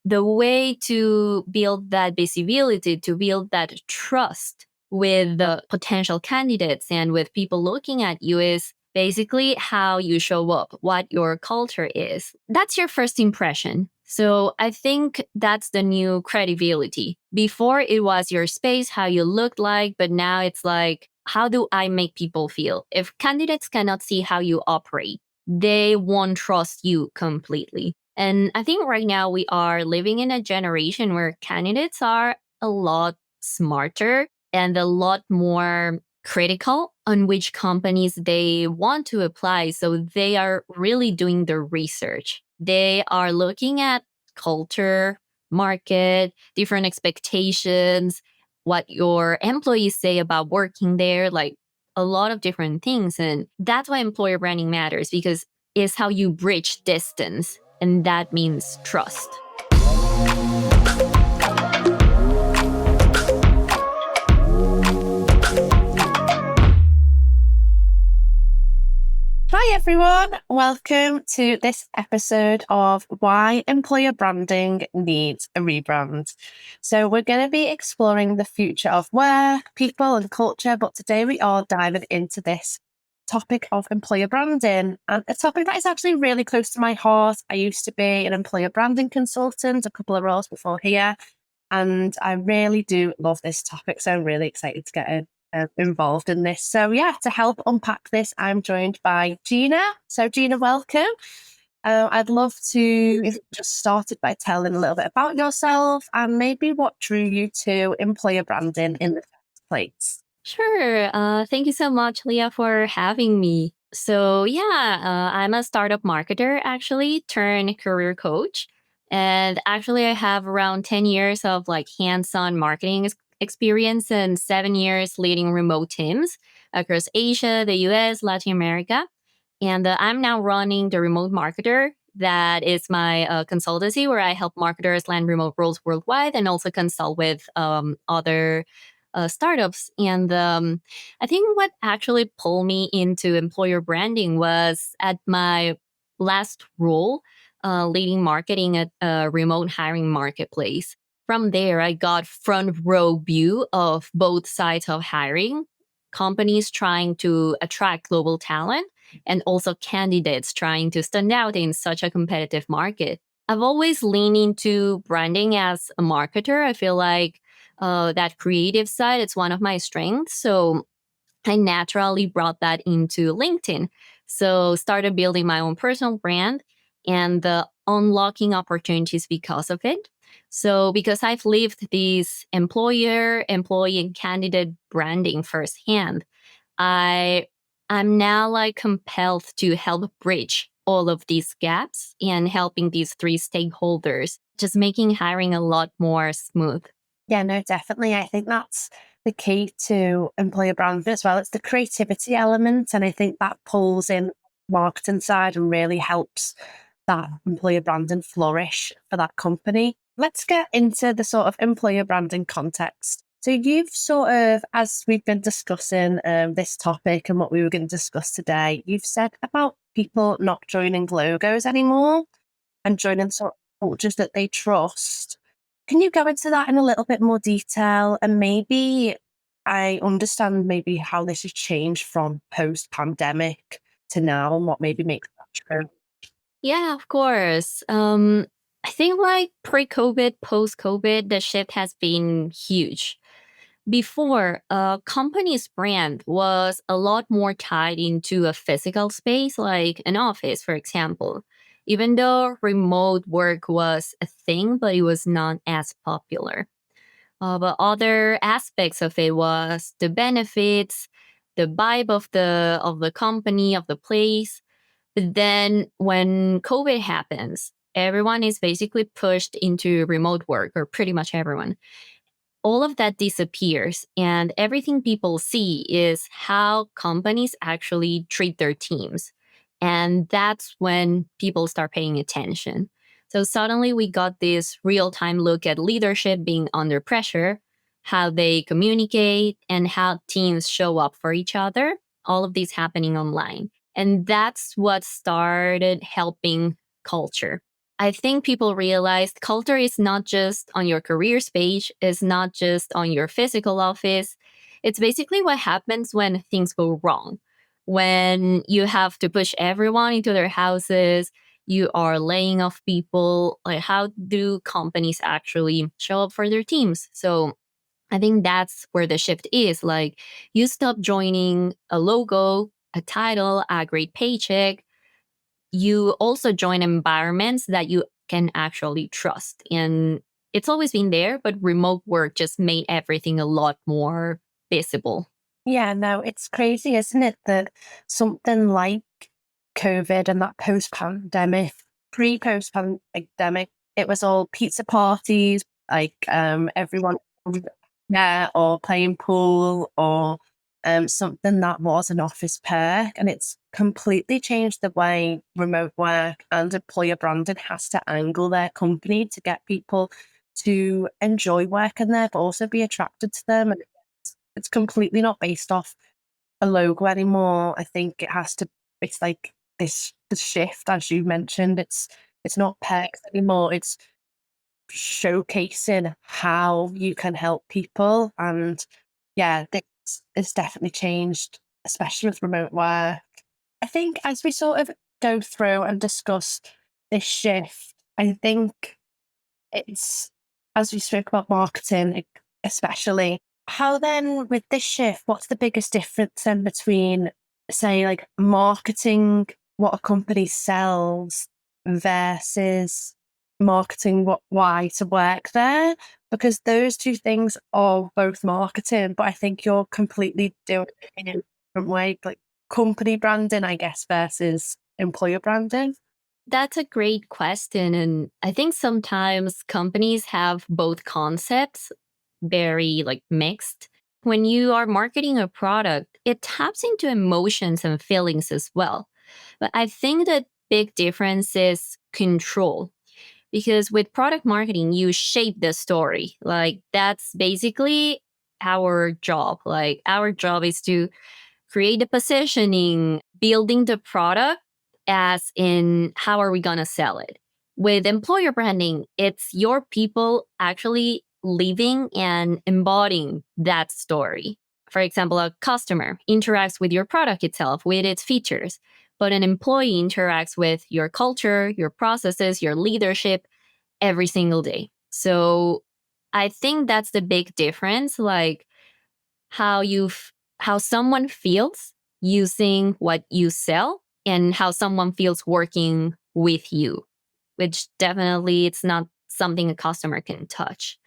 the way to build that visibility, to build that trust with the potential candidates and with people looking at you is basically how you show up, what your culture is. That's your first impression. So I think that's the new credibility. Before it was your space, how you looked like, but now it's like, how do I make people feel? If candidates cannot see how you operate, they won't trust you completely. And I think right now we are living in a generation where candidates are a lot smarter and a lot more critical on which companies they want to apply. So they are really doing the research. They are looking at culture, market, different expectations, what your employees say about working there, like a lot of different things. And that's why employer branding matters, because it's how you bridge distance. And that means trust. Hi everyone, welcome to this episode of Why Employer Branding Needs a Rebrand. So we're going to be exploring the future of work, people and culture, but today we are diving into this topic of employer branding, and a topic that is actually really close to my heart. I used to be an employer branding consultant, a couple of roles before here, and I really do love this topic, so I'm really excited to get involved in this. So yeah, to help unpack this, I'm joined by Gina. So Gina, welcome. I'd love to, if you just started by telling a little bit about yourself and maybe what drew you to employer branding in the first place. Sure. Thank you so much, Leah, for having me. So I'm a startup marketer, actually, turned career coach. And actually, I have around 10 years of like hands-on marketing experience and 7 years leading remote teams across Asia, the US, Latin America. And I'm now running the Remote Marketer. That is my consultancy where I help marketers land remote roles worldwide and also consult with other startups. And I think what actually pulled me into employer branding was at my last role, leading marketing at a remote hiring marketplace. From there, I got front row view of both sides of hiring, companies trying to attract global talent and also candidates trying to stand out in such a competitive market. I've always leaned into branding as a marketer. I feel like that creative side, it's one of my strengths. So I naturally brought that into LinkedIn. So started building my own personal brand and unlocking opportunities because of it. So because I've lived this employer, employee, and candidate branding firsthand, I'm now like compelled to help bridge all of these gaps and helping these three stakeholders, just making hiring a lot more smooth. Yeah, no, definitely. I think that's the key to employer branding as well. It's the creativity element. And I think that pulls in marketing side and really helps that employer branding flourish for that company. Let's get into the sort of employer branding context. So you've sort of, as we've been discussing this topic and what we were going to discuss today, you've said about people not joining logos anymore and joining sort of cultures that they trust. Can you go into that in a little bit more detail? And maybe I understand maybe how this has changed from post-pandemic to now and what maybe makes that true. Yeah, of course. I think like pre-COVID, post-COVID, the shift has been huge. Before, a company's brand was a lot more tied into a physical space, like an office, for example. Even though remote work was a thing, but it was not as popular. But other aspects of it was the benefits, the vibe of the company, of the place. But then when COVID happens, everyone is basically pushed into remote work, or pretty much everyone. All of that disappears, and everything people see is how companies actually treat their teams. And that's when people start paying attention. So suddenly we got this real time look at leadership being under pressure, how they communicate, and how teams show up for each other. All of this happening online. And that's what started helping culture. I think people realized culture is not just on your careers page, it's not just on your physical office. It's basically what happens when things go wrong. When you have to push everyone into their houses, you are laying off people. Like, how do companies actually show up for their teams? So I think that's where the shift is. Like, you stop joining a logo, a title, a great paycheck. You also join environments that you can actually trust. And it's always been there, but remote work just made everything a lot more visible. Yeah, no, it's crazy, isn't it, that something like COVID and that post-pandemic, pre-post pandemic, it was all pizza parties, like everyone, yeah, or playing pool or something that was an office perk. And it's completely changed the way remote work and employer branding has to angle their company to get people to enjoy working there, but also be attracted to them. And it's completely not based off a logo anymore. I think it has to. It's like this the shift, as you mentioned. It's not perks anymore. It's showcasing how you can help people, and yeah, this it's definitely changed, especially with remote work. I think as we sort of go through and discuss this shift, I think it's as we spoke about marketing, especially. How then with this shift, what's the biggest difference then between, say, like marketing what a company sells versus marketing what why to work there? Because those two things are both marketing, but I think you're completely doing it in a different way, like company branding, I guess, versus employer branding. That's a great question. And I think sometimes companies have both concepts very like mixed. When you are marketing a product, it taps into emotions and feelings as well. But I think the big difference is control, because with product marketing, you shape the story. Like, that's basically our job. Like, our job is to create the positioning, building the product, as in how are we going to sell it. With employer branding, it's your people actually living and embodying that story. For example, a customer interacts with your product itself, with its features, but an employee interacts with your culture, your processes, your leadership every single day. So I think that's the big difference. Like, how someone feels using what you sell, and how someone feels working with you, which definitely it's not something a customer can touch.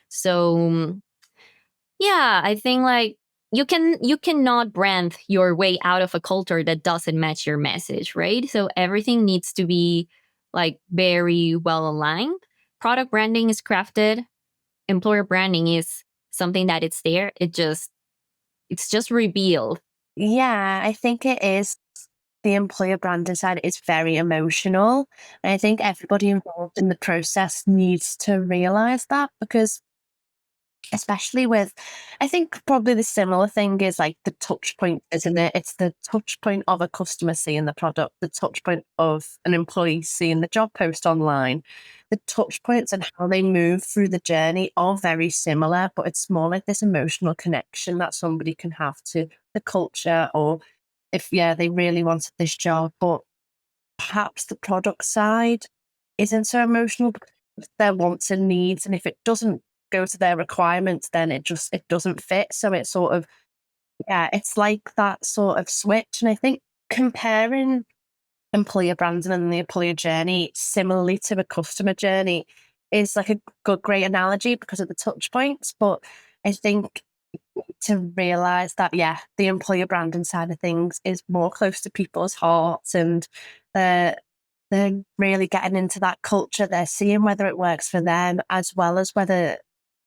So yeah, I think like you cannot brand your way out of a culture that doesn't match your message, right? So everything needs to be like very well aligned. Product branding is crafted, employer branding is something that it's there. It's just revealed. Yeah, I think it is. The employer branding side is very emotional. And I think everybody involved in the process needs to realize that because, especially with, I think probably the similar thing is like the touch point, isn't it? It's the touch point of a customer seeing the product, the touch point of an employee seeing the job post online. The touch points and how they move through the journey are very similar, but it's more like this emotional connection that somebody can have to the culture, or if, yeah, they really wanted this job, but perhaps the product side isn't so emotional because of their wants and needs. And if it doesn't go to their requirements, then it doesn't fit. So it's sort of, yeah, it's like that sort of switch. And I think comparing employer branding and the employer journey similarly to a customer journey is like a great analogy because of the touch points. But I think to realize that, yeah, the employer branding side of things is more close to people's hearts, and they're they're really getting into that culture. They're seeing whether it works for them as well as whether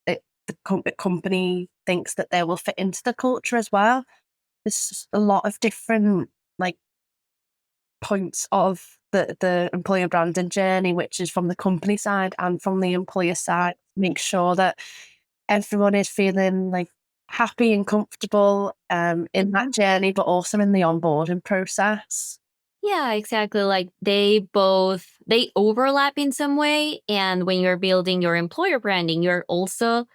the company thinks that they will fit into the culture as well. There's a lot of different like points of the employer branding journey, which is from the company side and from the employer side. Make sure that everyone is feeling like happy and comfortable in that journey, but also in the onboarding process. Yeah, exactly. Like they overlap in some way. And when you're building your employer branding, you're also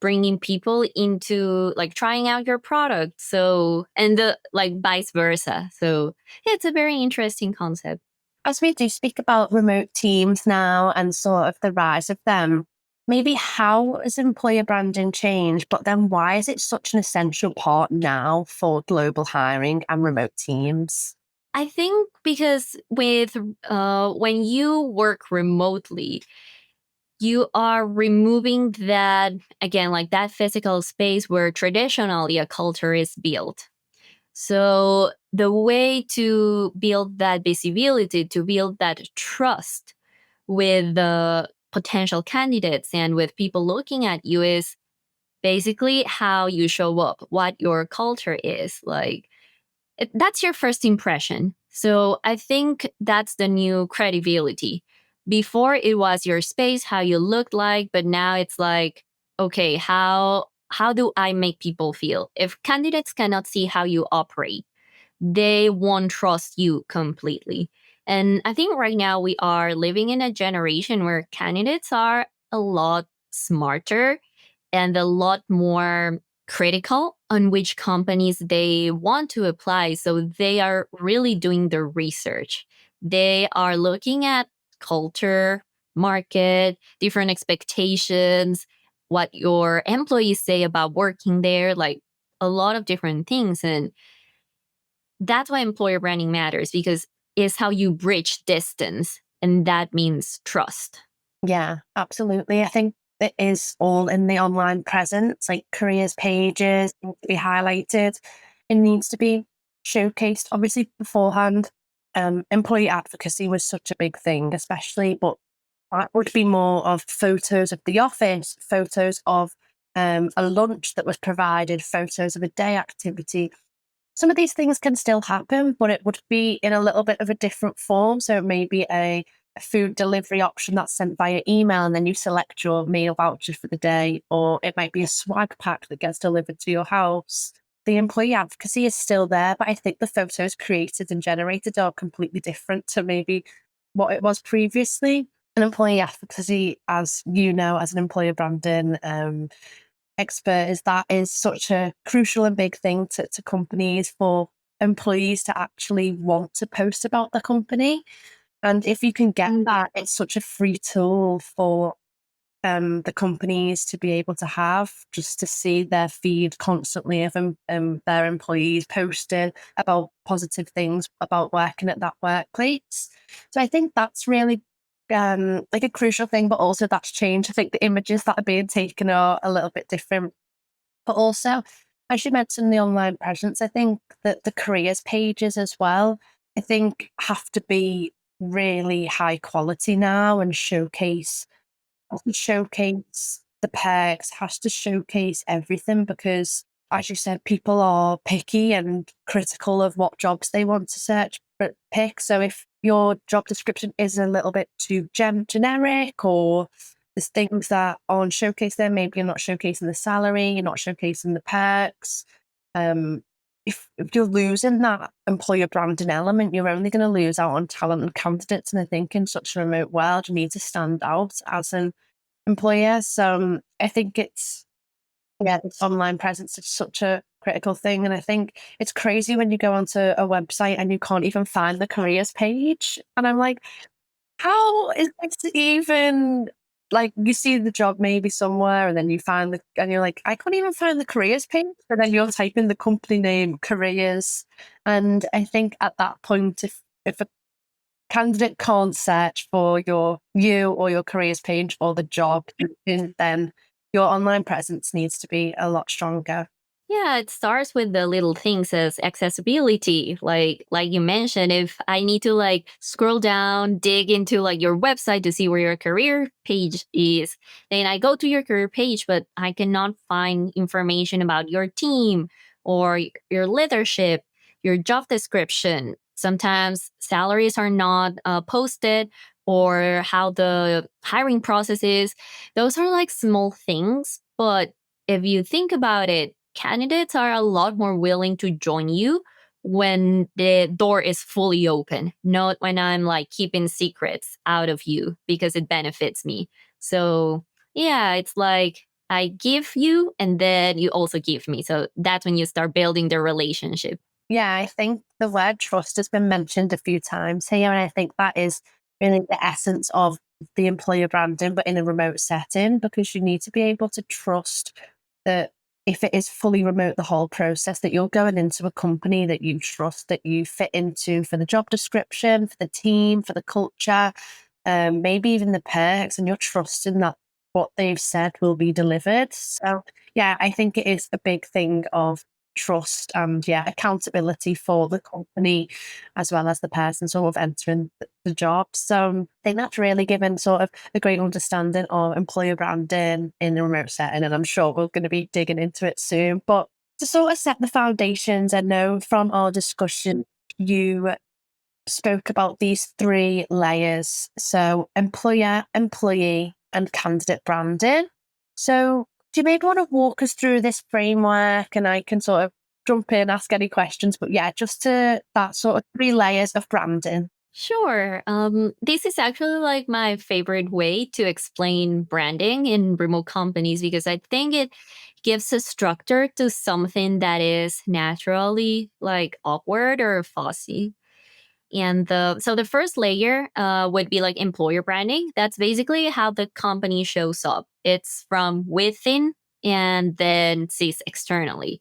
bringing people into like trying out your product. So, and the like vice versa. So, yeah, it's a very interesting concept. As we do speak about remote teams now and sort of the rise of them, maybe how has employer branding changed, but then why is it such an essential part now for global hiring and remote teams? I think because with when you work remotely, you are removing that again, like that physical space where traditionally a culture is built. So the way to build that visibility, to build that trust with the potential candidates and with people looking at you is basically how you show up, what your culture is like. That's your first impression. So I think that's the new credibility. Before it was your space, how you looked like, but now it's like, okay, how do I make people feel? If candidates cannot see how you operate, they won't trust you completely. And I think right now we are living in a generation where candidates are a lot smarter and a lot more critical on which companies they want to apply. So they are really doing the research. They are looking at culture, market, different expectations, what your employees say about working there, like a lot of different things. And that's why employer branding matters because it's how you bridge distance. And that means trust. Yeah, absolutely. I think it is all in the online presence, like careers pages need to be highlighted. It needs to be showcased, obviously, beforehand. Employee advocacy was such a big thing, especially, but that would be more of photos of the office, photos of a lunch that was provided, photos of a day activity. Some of these things can still happen, but it would be in a little bit of a different form. So maybe a food delivery option that's sent via email, and then you select your meal voucher for the day, or it might be a swag pack that gets delivered to your house. The employee advocacy is still there, but I think the photos created and generated are completely different to maybe what it was previously. And employee advocacy, as you know, as an employer branding expert, is that is such a crucial and big thing to companies for employees to actually want to post about the company. And if you can get that, it's such a free tool for the companies to be able to have just to see their feed constantly of their employees posting about positive things about working at that workplace. So I think that's really like a crucial thing, but also that's changed. I think the images that are being taken are a little bit different. But also, as you mentioned, the online presence, I think that the careers pages as well, I think have to be really high quality now and showcase the perks, has to showcase everything because, as you said, people are picky and critical of what jobs they want to search but pick. So if your job description is a little bit too generic, or there's things that aren't showcased there, maybe you're not showcasing the salary, you're not showcasing the perks. Um, if you're losing that employer branding element, you're only going to lose out on talent and candidates. And I think in such a remote world, you need to stand out as an employer. So I think this online presence is such a critical thing. And I think it's crazy when you go onto a website and you can't even find the careers page. And I'm like, how is this even like you see the job maybe somewhere and then you find and you're like, I couldn't even find the careers page. But then you're typing the company name, careers. And I think at that point, if a candidate can't search for you or your careers page or the job, then your online presence needs to be a lot stronger. Yeah, it starts with the little things as accessibility. Like you mentioned, if I need to like scroll down, dig into like your website to see where your career page is, then I go to your career page, but I cannot find information about your team or your leadership, your job description. Sometimes salaries are not posted or how the hiring process is. Those are like small things, but if you think about it, candidates are a lot more willing to join you when the door is fully open, not when I'm like keeping secrets out of you because it benefits me. So, yeah, it's like I give you and then you also give me. So that's when you start building the relationship. Yeah, I think the word trust has been mentioned a few times here, and I think that is really the essence of the employer branding, but in a remote setting, because you need to be able to trust that if it is fully remote, the whole process, that you're going into a company that you trust, that you fit into for the job description, for the team, for the culture, maybe even the perks, and you're trusting that what they've said will be delivered. So, yeah, I think it is a big thing of trust and accountability for the company as well as the person sort of entering the job. So I think that's really given sort of a great understanding of employer branding in a remote setting, and I'm sure we're going to be digging into it soon. But to sort of set the foundations, I know from our discussion you spoke about these three layers. So employer, employee, and candidate branding. So do you maybe want to walk us through this framework, and I can sort of jump in, ask any questions, but yeah, just to that sort of three layers of branding. Sure. This is actually like my favorite way to explain branding in remote companies because I think it gives a structure to something that is naturally like awkward or fussy. And the first layer would be like employer branding. That's basically how the company shows up. It's from within and then sees externally.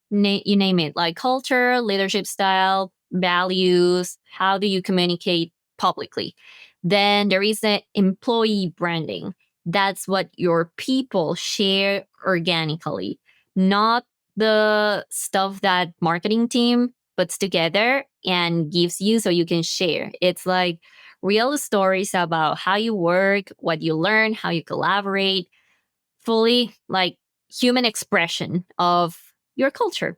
You name it, like culture, leadership style, values. How do you communicate publicly? Then there is the employee branding. That's what your people share organically, not the stuff that marketing team puts together and gives you so you can share. It's like real stories about how you work, what you learn, how you collaborate, fully like human expression of your culture.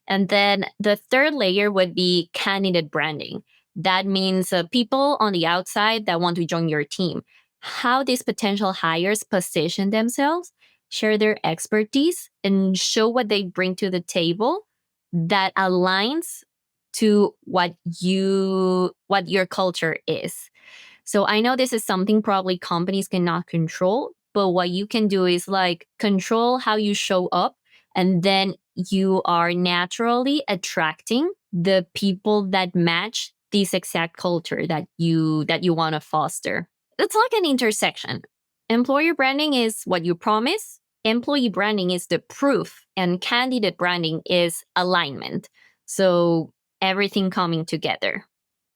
And then the third layer would be candidate branding. That means people on the outside that want to join your team. How these potential hires position themselves, share their expertise, and show what they bring to the table that aligns to what your culture is. So I know this is something probably companies cannot control, but what you can do is like control how you show up, and then you are naturally attracting the people that match this exact culture that you want to foster. It's like an intersection. Employer branding is what you promise, employee branding is the proof, and candidate branding is alignment. So everything coming together.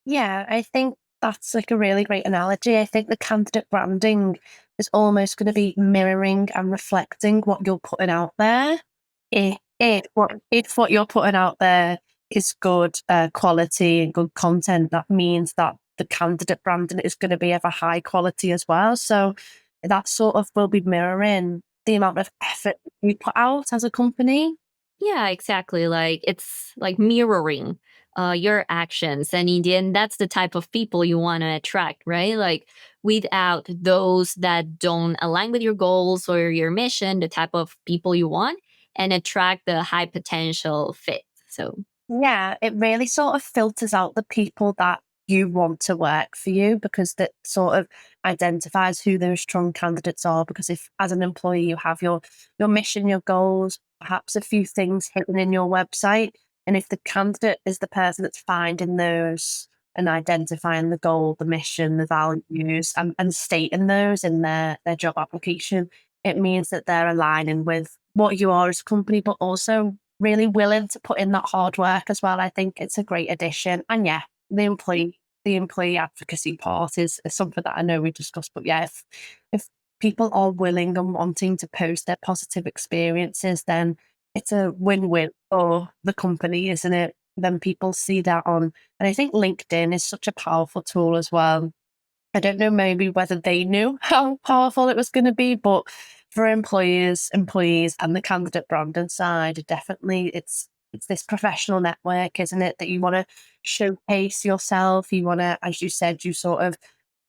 Yeah, I think that's like a really great analogy. I think the candidate branding is almost going to be mirroring and reflecting what you're putting out there. If what you're putting out there is good quality and good content, that means that the candidate branding is going to be of a high quality as well. So that sort of will be mirroring the amount of effort we put out as a company. Yeah, exactly. Like it's like mirroring your actions. And in the end, that's the type of people you want to attract, right? Like without those that don't align with your goals or your mission, the type of people you want, and attract the high potential fit. So, Yeah, it really sort of filters out the people that you want to work for you, because that sort of identifies who those strong candidates are. Because if as an employee you have your mission, your goals, perhaps a few things hidden in your website, and if the candidate is the person that's finding those and identifying the goal, the mission, the values, and stating those in their job application, it means that they're aligning with what you are as a company, but also really willing to put in that hard work as well. I think it's a great addition. And yeah, the employee advocacy part is something that I know we discussed. But yeah, if people are willing and wanting to post their positive experiences, then it's a win-win for the company, isn't it? Then people see that on, and I think LinkedIn is such a powerful tool as well. I don't know maybe whether they knew how powerful it was going to be, but for employees, and the candidate branding side, definitely it's this professional network, isn't it? That you want to showcase yourself. You want to, as you said, you sort of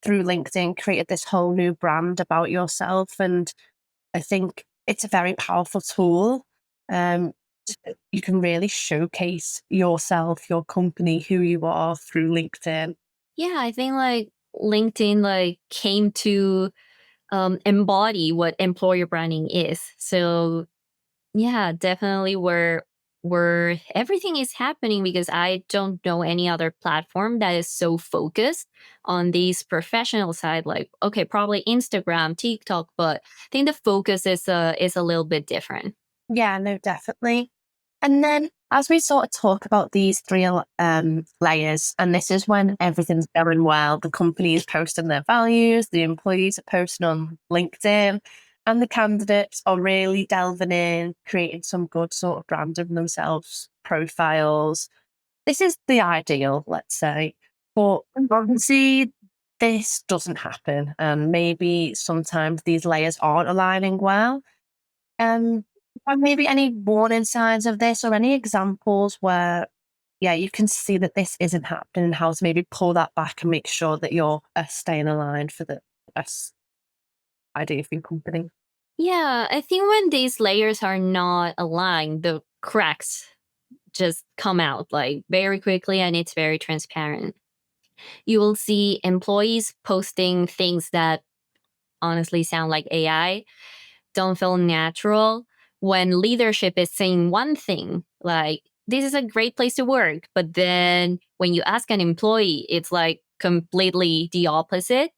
through LinkedIn created this whole new brand about yourself, and I think it's a very powerful tool. Um, you can really showcase yourself, your company, who you are through LinkedIn. Yeah, I think like LinkedIn like came to embody what employer branding is. So yeah, definitely where everything is happening, because I don't know any other platform that is so focused on these professional side. Like, okay, probably Instagram, TikTok, but I think the focus is a little bit different. Yeah, no, definitely. And then as we sort of talk about these three layers, and this is when everything's going well, the company is posting their values, the employees are posting on LinkedIn, and the candidates are really delving in, creating some good sort of brand of themselves, profiles. This is the ideal, let's say. But obviously, this doesn't happen. And maybe sometimes these layers aren't aligning well. Um, or maybe any warning signs of this or any examples where, yeah, you can see that this isn't happening and how to maybe pull that back and make sure that you're staying aligned for the best idea for your company. Yeah, I think when these layers are not aligned, the cracks just come out like very quickly, and it's very transparent. You will see employees posting things that honestly sound like AI, don't feel natural, when leadership is saying one thing, like, this is a great place to work. But then when you ask an employee, it's like completely the opposite.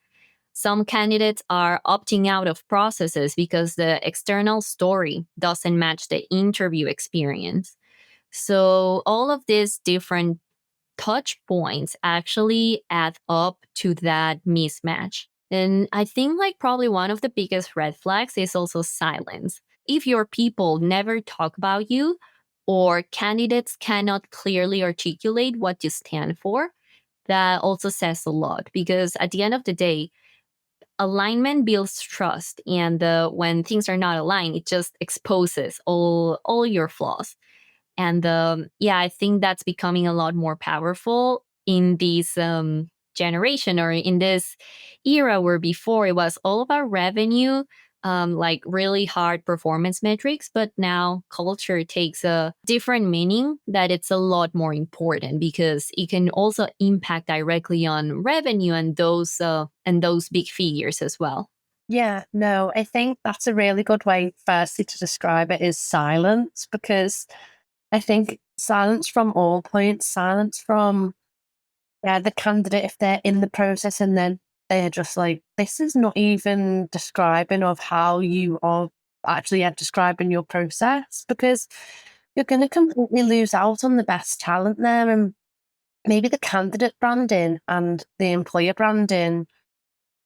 Some candidates are opting out of processes because the external story doesn't match the interview experience. So, all of these different touch points actually add up to that mismatch. And I think like probably one of the biggest red flags is also silence. If your people never talk about you, or candidates cannot clearly articulate what you stand for, that also says a lot, because at the end of the day, alignment builds trust, and when things are not aligned, it just exposes all your flaws. And yeah, I think that's becoming a lot more powerful in this generation, or in this era, where before it was all about revenue, like really hard performance metrics. But now culture takes a different meaning, that it's a lot more important, because it can also impact directly on revenue and those big figures as well. Yeah, no, I think that's a really good way, firstly, to describe it is silence, because I think silence from all points, silence from, yeah, the candidate if they're in the process and then they're just like, this is not even describing of how you are actually describing your process, because you're going to completely lose out on the best talent there. And maybe the candidate branding and the employer branding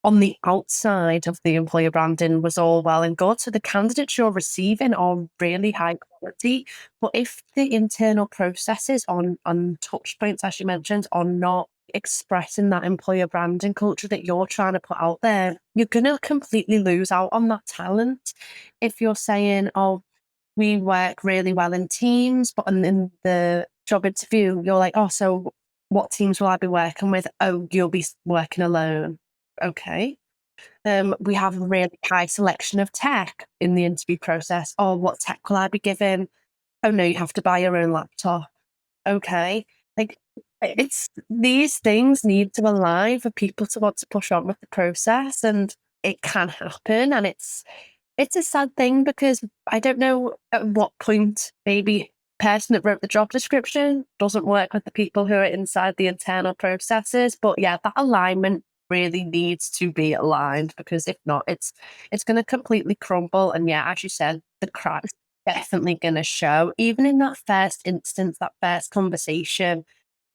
on the outside of the employer branding was all well and good. So the candidates you're receiving are really high quality. But if the internal processes on touch points, as you mentioned, are not expressing that employer branding culture that you're trying to put out there, you're going to completely lose out on that talent. If you're saying, oh, we work really well in teams, but in the job interview, you're like, oh, so what teams will I be working with? Oh, you'll be working alone. Okay. We have a really high selection of tech in the interview process. Oh, what tech will I be given? Oh no, you have to buy your own laptop. Okay. Like, it's these things need to align for people to want to push on with the process, and it can happen. And it's a sad thing, because I don't know at what point maybe person that wrote the job description doesn't work with the people who are inside the internal processes. But yeah, that alignment really needs to be aligned, because if not, it's going to completely crumble. And yeah, as you said, the cracks definitely going to show even in that first instance, that first conversation.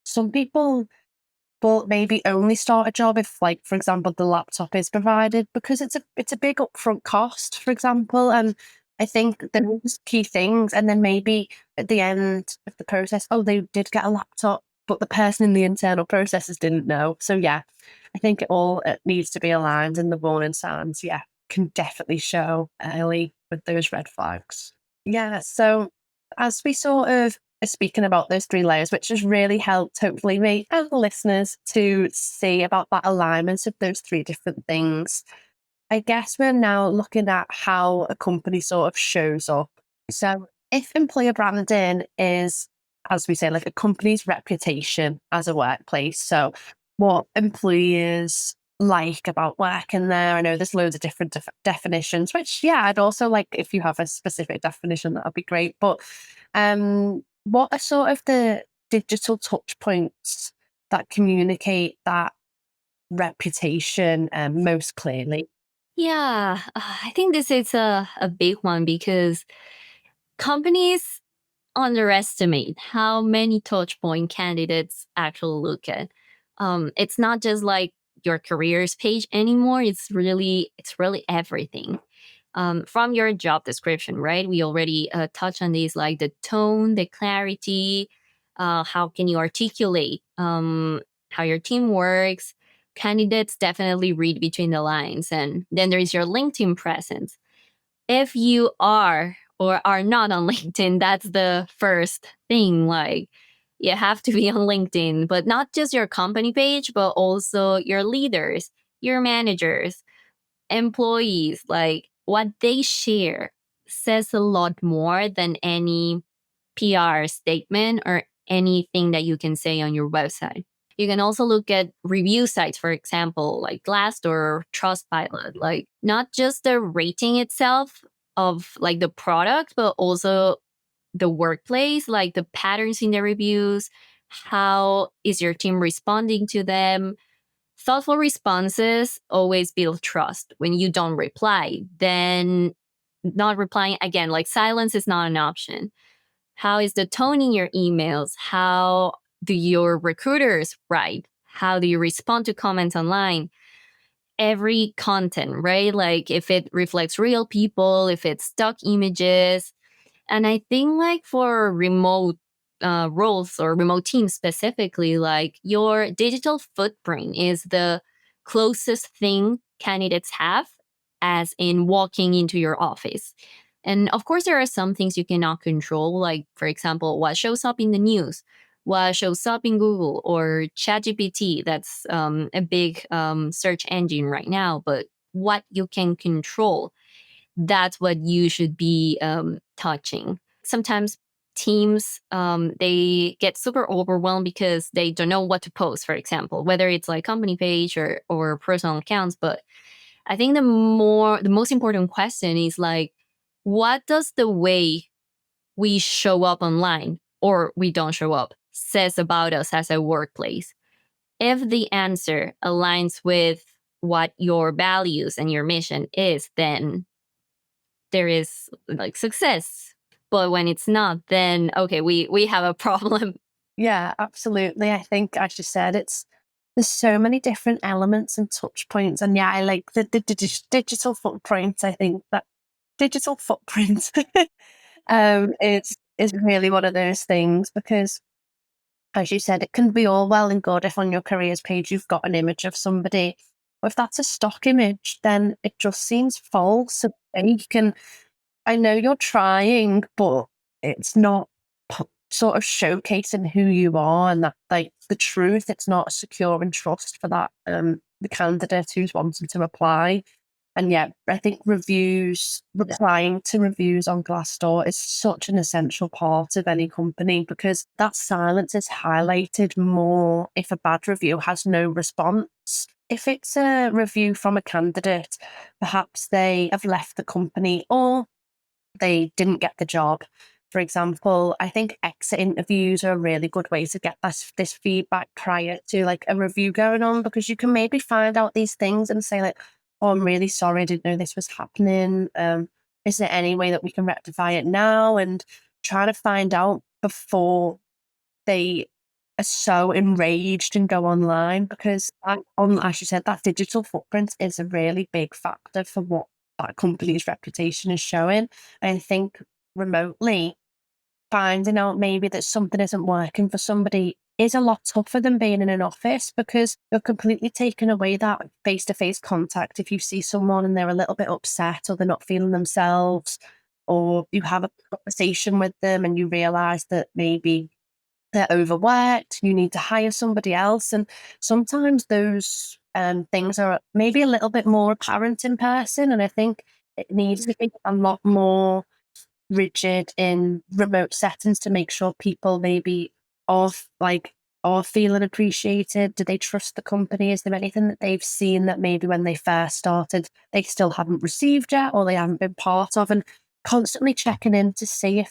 Some people but maybe only start a job if, like, for example, the laptop is provided, because it's a big upfront cost, for example. And I think those key things, and then maybe at the end of the process, oh, they did get a laptop, but the person in the internal processes didn't know. So yeah, I think it needs to be aligned, and the warning signs, yeah, can definitely show early with those red flags. Yeah. So as we sort of speaking about those three layers, which has really helped, hopefully, me and the listeners to see about that alignment of those three different things. I guess we're now looking at how a company sort of shows up. So if employer branding is, as we say, like a company's reputation as a workplace, so what employers like about working there. I know there's loads of different definitions, which, yeah, I'd also like if you have a specific definition, that would be great. But what are sort of the digital touch points that communicate that reputation most clearly? Yeah, I think this is a big one because companies underestimate how many touch point candidates actually look at. It's not just like your careers page anymore. It's really everything. From your job description, right? We already touched on these, like the tone, the clarity, how can you articulate, how your team works. Candidates definitely read between the lines. And then there is your LinkedIn presence. If you are or are not on LinkedIn, that's the first thing. Like, you have to be on LinkedIn, but not just your company page, but also your leaders, your managers, employees. Like, what they share says a lot more than any PR statement or anything that you can say on your website. You can also look at review sites, for example, like Glassdoor or Trustpilot, like not just the rating itself of like the product, but also the workplace, like the patterns in the reviews, how is your team responding to them. Thoughtful responses always build trust. When you don't reply, then not replying again, like silence is not an option. How is the tone in your emails? How do your recruiters write? How do you respond to comments online? Every content, right? Like if it reflects real people, if it's stock images. And I think like for remote roles or remote teams specifically, like your digital footprint is the closest thing candidates have as in walking into your office. And of course, there are some things you cannot control, like, for example, what shows up in the news, what shows up in Google or ChatGPT. That's a big search engine right now. But what you can control, that's what you should be touching. Sometimes teams they get super overwhelmed because they don't know what to post, for example, whether it's like company page or personal accounts. But I think the most important question is like, what does the way we show up online or we don't show up says about us as a workplace? If the answer aligns with what your values and your mission is, then there is like success. But when it's not, then okay, we have a problem. Yeah, absolutely. I think, as you said, there's so many different elements and touch points, and yeah, I like the digital footprint. I think that digital footprint is really one of those things because, as you said, it can be all well and good if on your careers page you've got an image of somebody. But if that's a stock image, then it just seems false and fake. And I know you're trying, but it's not sort of showcasing who you are and that, like, the truth. It's not secure and trust for that the candidate who's wanting to apply. And yeah, I think replying to reviews on Glassdoor is such an essential part of any company because that silence is highlighted more if a bad review has no response. If it's a review from a candidate, perhaps they have left the company or they didn't get the job. For example, I think exit interviews are a really good way to get this feedback prior to like a review going on because you can maybe find out these things and say like, "Oh, I'm really sorry, I didn't know this was happening. Is there any way that we can rectify it now?" And try to find out before they are so enraged and go online because, as you said, that digital footprint is a really big factor for what that company's reputation is showing. I think remotely, finding out maybe that something isn't working for somebody is a lot tougher than being in an office because you're completely taking away that face to face contact. If you see someone and they're a little bit upset or they're not feeling themselves, or you have a conversation with them and you realize that maybe they're overworked, you need to hire somebody else. And sometimes those things are maybe a little bit more apparent in person. And I think it needs to be a lot more rigid in remote settings to make sure people maybe are like are feeling appreciated? Do they trust the company? Is there anything that they've seen that maybe when they first started they still haven't received yet or they haven't been part of? And constantly checking in to see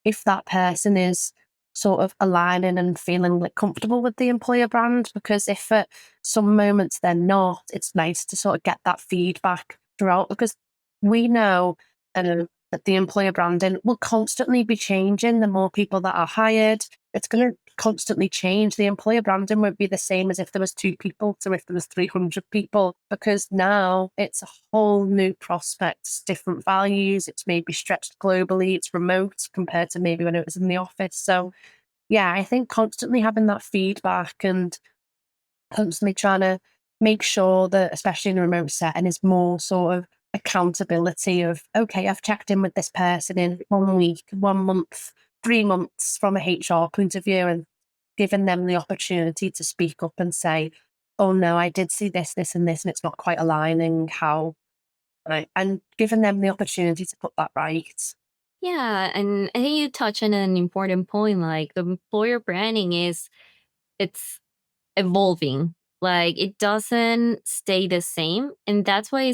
if that person is sort of aligning and feeling like comfortable with the employer brand, because if at some moments they're not, it's nice to sort of get that feedback throughout, because we know that the employer branding will constantly be changing. The more people that are hired, it's going to constantly change. The employer branding won't be the same as if there was 2 people to if there was 300 people, because now it's a whole new prospects, different values. It's maybe stretched globally. It's remote compared to maybe when it was in the office. So yeah, I think constantly having that feedback and constantly trying to make sure that, especially in a remote setting, is more sort of accountability of, okay, I've checked in with this person in 1 week, 1 month, 3 months from a HR point of view, and giving them the opportunity to speak up and say, oh no, I did see this, this, and this, and it's not quite aligning how, right? And giving them the opportunity to put that right. Yeah, and I think you touch on an important point. Like the employer branding it's evolving. Like it doesn't stay the same, and that's why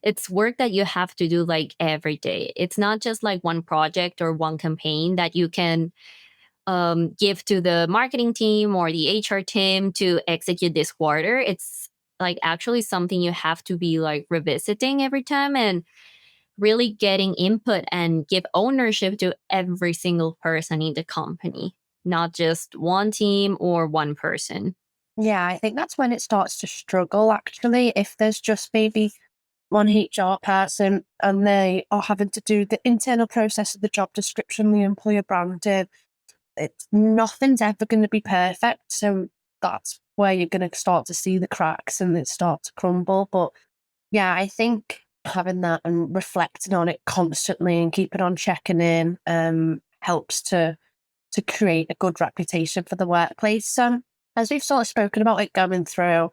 it's work that you have to do like every day. It's not just like one project or one campaign that you can give to the marketing team or the HR team to execute this quarter. It's like actually something you have to be like revisiting every time and really getting input and give ownership to every single person in the company, not just one team or one person. Yeah, I think that's when it starts to struggle actually. If there's just maybe one HR person and they are having to do the internal process of the job description, the employer branding, it's nothing's ever going to be perfect. So that's where you're going to start to see the cracks and it start to crumble. But yeah, I think having that and reflecting on it constantly and keeping on checking in helps to create a good reputation for the workplace. So as we've sort of spoken about it going through,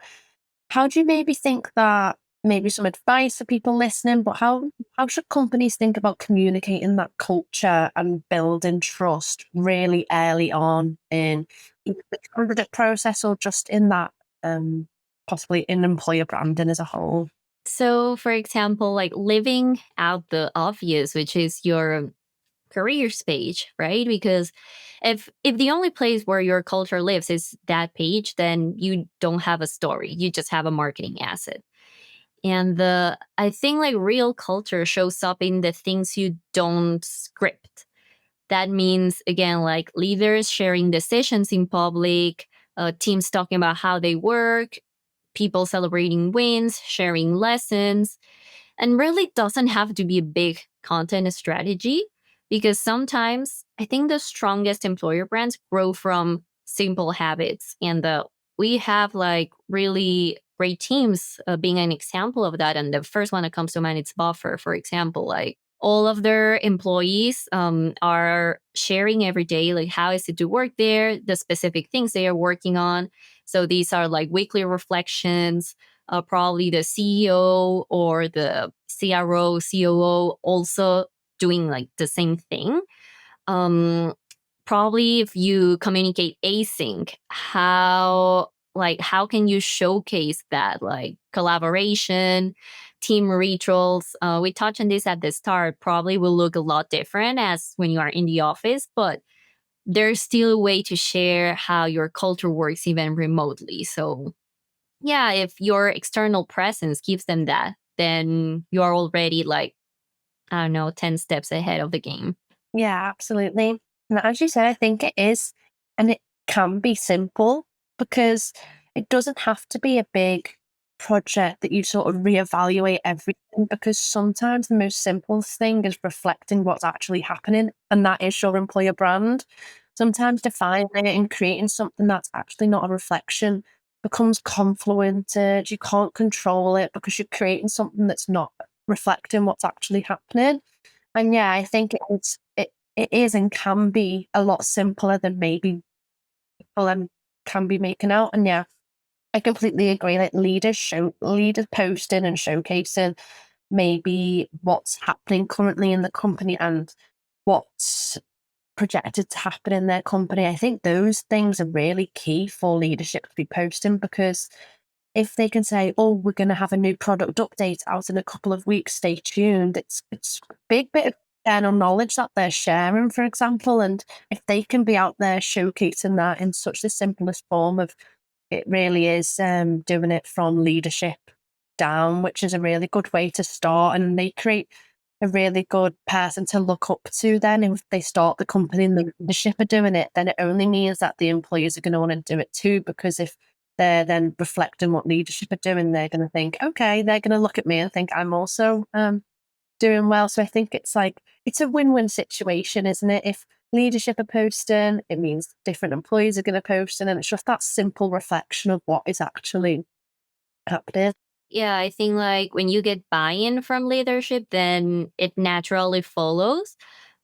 how do you maybe think that, maybe some advice for people listening, but how should companies think about communicating that culture and building trust really early on in either the candidate process or just in that possibly in employer branding as a whole? So, for example, like living out the obvious, which is your career page, right? Because if the only place where your culture lives is that page, then you don't have a story. You just have a marketing asset. And the I think like real culture shows up in the things you don't script. That means again like leaders sharing decisions in public, teams talking about how they work, people celebrating wins, sharing lessons, and really doesn't have to be a big content strategy, because sometimes I think the strongest employer brands grow from simple habits. And we have like really great teams being an example of that. And the first one that comes to mind is Buffer, for example. Like all of their employees are sharing every day, like how is it to work there, the specific things they are working on. So these are like weekly reflections. Probably the CEO or the CRO, COO also doing like the same thing. Um, Probably if you communicate async, how can you showcase that like collaboration, team rituals? We touched on this at the start. Probably will look a lot different as when you are in the office, but there's still a way to share how your culture works even remotely. So yeah, if your external presence gives them that, then you're already like, I don't know, 10 steps ahead of the game. Yeah, absolutely. And as you said, I think it is, and it can be simple because it doesn't have to be a big project that you sort of reevaluate everything, because sometimes the most simple thing is reflecting what's actually happening, and that is your employer brand. Sometimes defining it and creating something that's actually not a reflection becomes confluented. You can't control it because you're creating something that's not reflecting what's actually happening. And yeah, I think it is and can be a lot simpler than maybe people can be making out. And yeah, I completely agree. Like leaders posting and showcasing maybe what's happening currently in the company and what's projected to happen in their company. I think those things are really key for leadership to be posting, because if they can say, "Oh, we're going to have a new product update out in a couple of weeks, stay tuned," it's a big bit of general knowledge that they're sharing, for example. And if they can be out there showcasing that in such the simplest form of, it really is doing it from leadership down, which is a really good way to start. And they create a really good person to look up to then. If they start the company and the leadership are doing it, then it only means that the employees are going to want to do it too, because if they're then reflecting what leadership are doing, they're going to think, okay, they're going to look at me and think I'm also doing well. So I think it's a win-win situation, isn't it? If leadership are posting, it means different employees are going to post, and it's just that simple reflection of what is actually happening. Yeah, I think like when you get buy-in from leadership, then it naturally follows.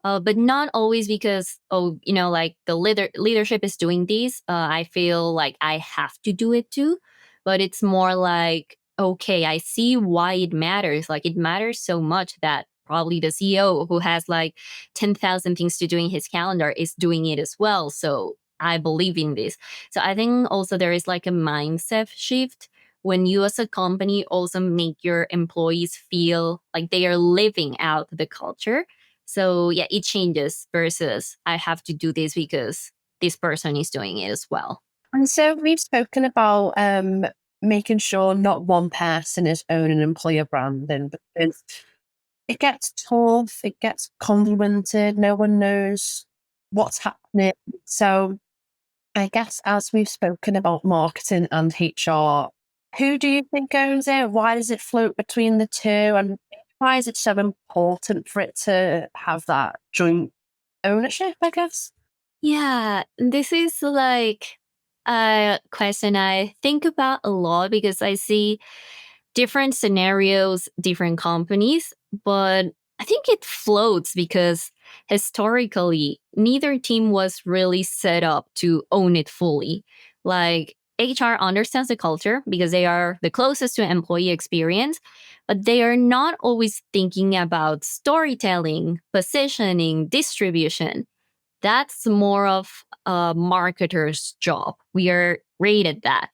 But not always because, oh, like the leadership is doing this. I feel like I have to do it too. But it's more like, okay, I see why it matters. Like it matters so much that probably the CEO who has like 10,000 things to do in his calendar is doing it as well. So I believe in this. So I think also there is like a mindset shift when you as a company also make your employees feel like they are living out the culture. So yeah, it changes versus I have to do this because this person is doing it as well. And so we've spoken about making sure not one person is owning employer branding, because it gets tough, it gets convoluted, no one knows what's happening. So I guess as we've spoken about marketing and HR, who do you think owns it? Why does it float between the two? And why is it so important for it to have that joint ownership, I guess? Yeah, this is like a question I think about a lot because I see different scenarios, different companies, but I think it floats because historically, neither team was really set up to own it fully. Like, HR understands the culture because they are the closest to employee experience, but they are not always thinking about storytelling, positioning, distribution. That's more of a marketer's job. We are great at that.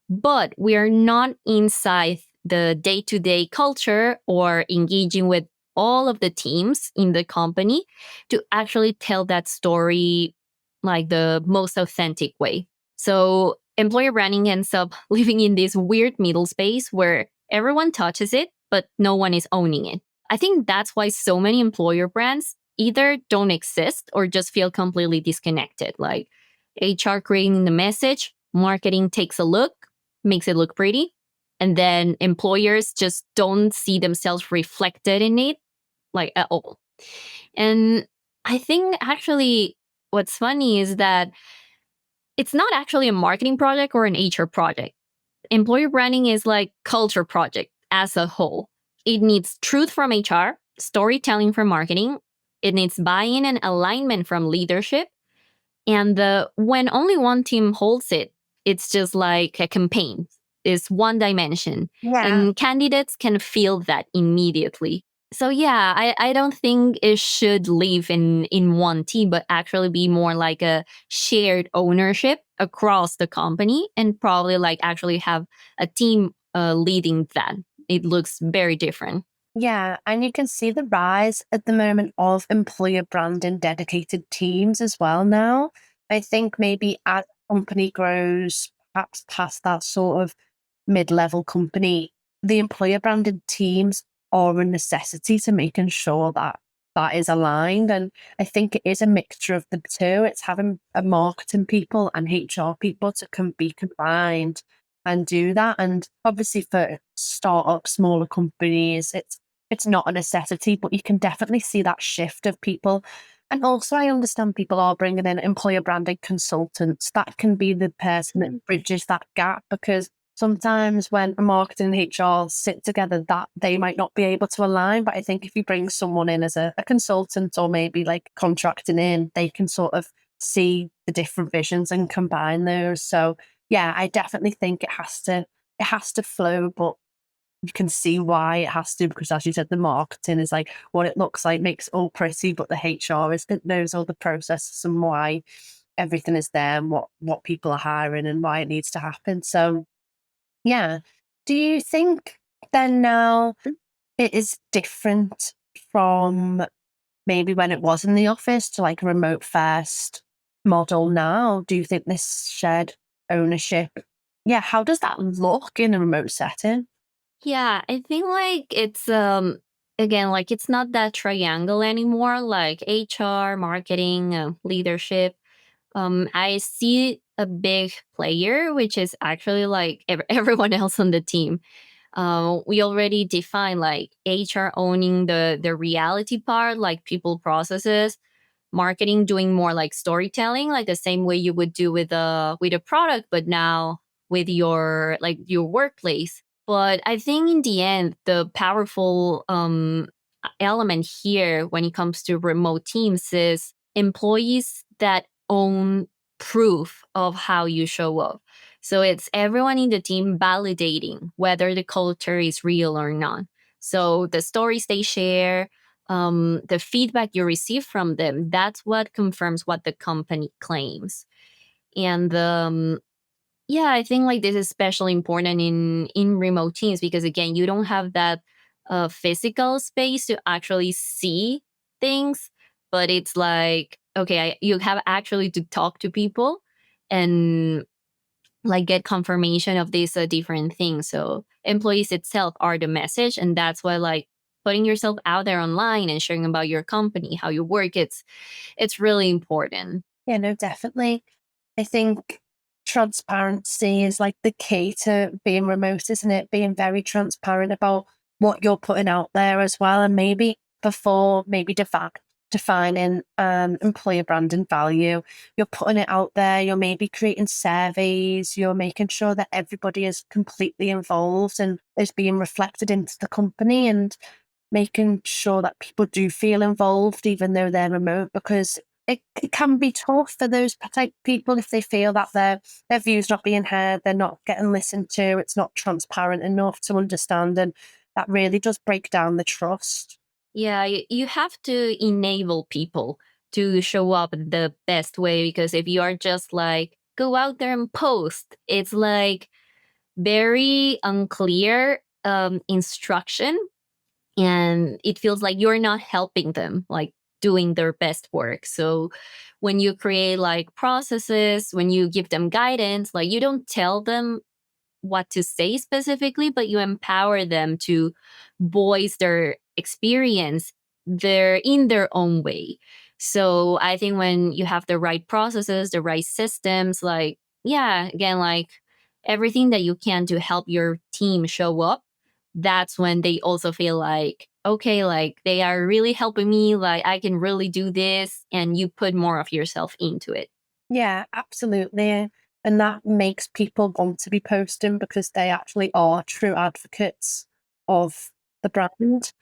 But we are not inside the day to day culture or engaging with all of the teams in the company to actually tell that story like the most authentic way. So employer branding ends up living in this weird middle space where everyone touches it, but no one is owning it. I think that's why so many employer brands either don't exist or just feel completely disconnected. Like HR creating the message, marketing takes a look, makes it look pretty, and then employers just don't see themselves reflected in it like at all. And I think actually what's funny is that it's not actually a marketing project or an HR project. Employer branding is like culture project as a whole. It needs truth from HR, storytelling from marketing, it needs buy-in and alignment from leadership. And when only one team holds it, it's just like a campaign. It's one dimension. Yeah. And candidates can feel that immediately. So yeah, I don't think it should live in one team, but actually be more like a shared ownership across the company and probably like actually have a team leading that. It looks very different. Yeah, and you can see the rise at the moment of employer branding dedicated teams as well now. I think maybe as a company grows, perhaps past that sort of mid-level company, the employer branded teams are a necessity to making sure that that is aligned. And I think it is a mixture of the two. It's having a marketing people and HR people to be combined and do that. And obviously for startup, smaller companies, it's not a necessity, but you can definitely see that shift of people. And also, I understand people are bringing in employer branding consultants. That can be the person that bridges that gap, because sometimes when a marketing and HR sit together, that they might not be able to align. But I think if you bring someone in as a consultant or maybe like contracting in, they can sort of see the different visions and combine those. So yeah, I definitely think it has to flow, but you can see why it has to, because as you said, the marketing is like what it looks like makes it all pretty, but the HR is that knows all the processes and why everything is there and what people are hiring and why it needs to happen. So yeah. Do you think then now it is different from maybe when it was in the office to like a remote first model now? Do you think this shared ownership? Yeah, how does that look in a remote setting? Yeah, I think like it's again like it's not that triangle anymore, like HR, marketing, leadership. I see a big player, which is actually like everyone else on the team. We already define like HR owning the reality part, like people processes, marketing doing more like storytelling, like the same way you would do with a product, but now with your like your workplace. But I think in the end, the powerful element here when it comes to remote teams is employees that own proof of how you show up. So it's everyone in the team validating whether the culture is real or not. So the stories they share, the feedback you receive from them, that's what confirms what the company claims. And yeah, I think like this is especially important in remote teams because again, you don't have that physical space to actually see things, but it's like okay, you have actually to talk to people and like get confirmation of these different things. So employees itself are the message, and that's why like putting yourself out there online and sharing about your company, how you work, it's really important. Yeah, no, definitely. I think transparency is like the key to being remote, isn't it? Being very transparent about what you're putting out there as well. And maybe before maybe defining employer branding value, you're putting it out there, you're maybe creating surveys, you're making sure that everybody is completely involved and is being reflected into the company and making sure that people do feel involved even though they're remote because it can be tough for those type people if they feel that their views not being heard, they're not getting listened to, it's not transparent enough to understand, and that really does break down the trust. Yeah, you have to enable people to show up the best way because if you are just like go out there and post, it's like very unclear instruction, and it feels like you're not helping them like doing their best work. So when you create like processes, when you give them guidance, like you don't tell them what to say specifically, but you empower them to voice their experience their in their own way. So I think when you have the right processes, the right systems, like yeah, again, like everything that you can to help your team show up, that's when they also feel like okay, like they are really helping me, like I can really do this, and you put more of yourself into it. Yeah, absolutely. And that makes people want to be posting because they actually are true advocates of the brand.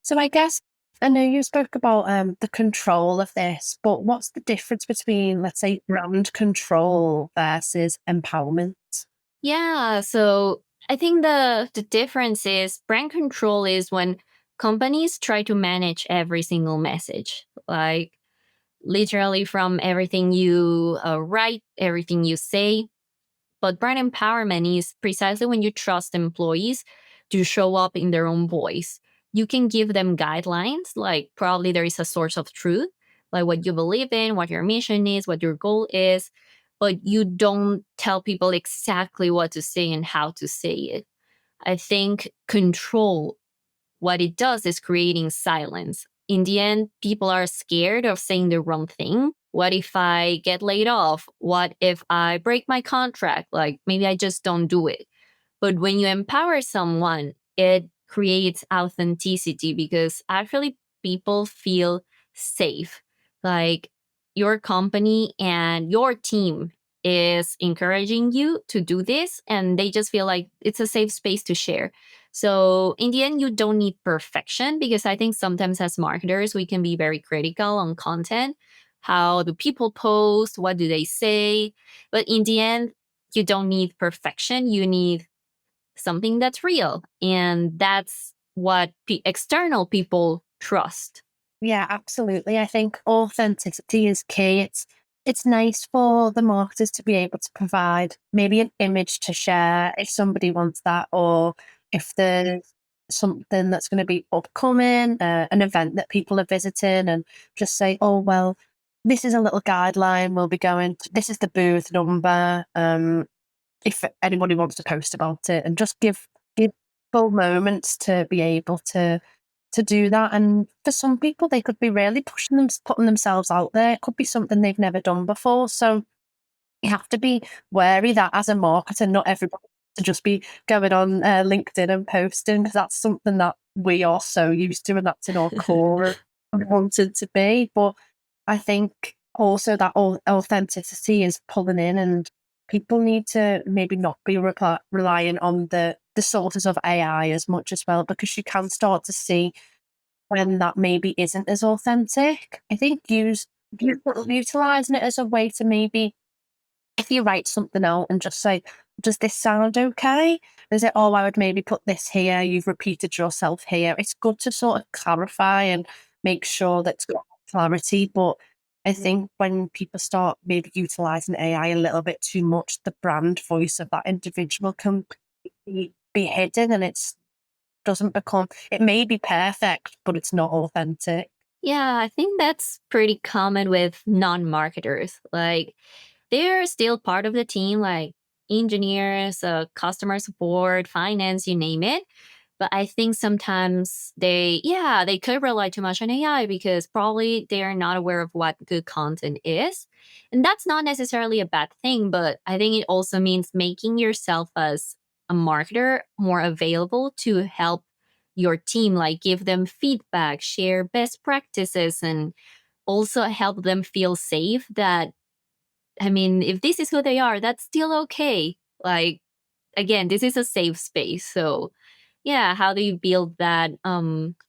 So I guess I know you spoke about the control of this, but what's the difference between, let's say, brand control versus empowerment? Yeah, so I think the difference is brand control is when companies try to manage every single message, like literally from everything you write, everything you say. But brand empowerment is precisely when you trust employees to show up in their own voice. You can give them guidelines, like probably there is a source of truth, like what you believe in, what your mission is, what your goal is, but you don't tell people exactly what to say and how to say it. I think control, what it does is creating silence. In the end, people are scared of saying the wrong thing. What if I get laid off? What if I break my contract? Like maybe I just don't do it. But when you empower someone, it creates authenticity because actually people feel safe. Like your company and your team is encouraging you to do this, and they just feel like it's a safe space to share. So, in the end, you don't need perfection because I think sometimes as marketers, we can be very critical on content. How do people post? What do they say? But in the end, you don't need perfection. You need something that's real. And that's what external people trust. Yeah, absolutely. I think authenticity is key. It's nice for the marketers to be able to provide maybe an image to share if somebody wants that, or if there's something that's going to be upcoming, an event that people are visiting, and just say, oh, well, this is a little guideline. We'll be going, this is the booth number. If anybody wants to post about it, and just give full moments to be able to do that. And for some people, they could be really putting themselves out there. It could be something they've never done before. So you have to be wary that as a marketer, not everybody to just be going on LinkedIn and posting, because that's something that we are so used to, and that's in our core of wanting to be. But I think also that authenticity is pulling in, and people need to maybe not be relying on the sources of AI as much as well, because you can start to see when that maybe isn't as authentic. I think utilizing it as a way to maybe, if you write something out and just say, does this sound okay? Is it, oh, I would maybe put this here, you've repeated yourself here. It's good to sort of clarify and make sure that it's got clarity. But I think when people start maybe utilizing AI a little bit too much, the brand voice of that individual can be hidden, and it's doesn't become, it may be perfect, but it's not authentic. Yeah, I think that's pretty common with non marketers. Like, they're still part of the team, like engineers, customer support, finance, you name it. But I think sometimes they could rely too much on AI because probably they are not aware of what good content is. And that's not necessarily a bad thing, but I think it also means making yourself as a marketer more available to help your team, like give them feedback, share best practices, and also help them feel safe that, I mean, if this is who they are, that's still okay. Like, again, this is a safe space. So, yeah, how do you build that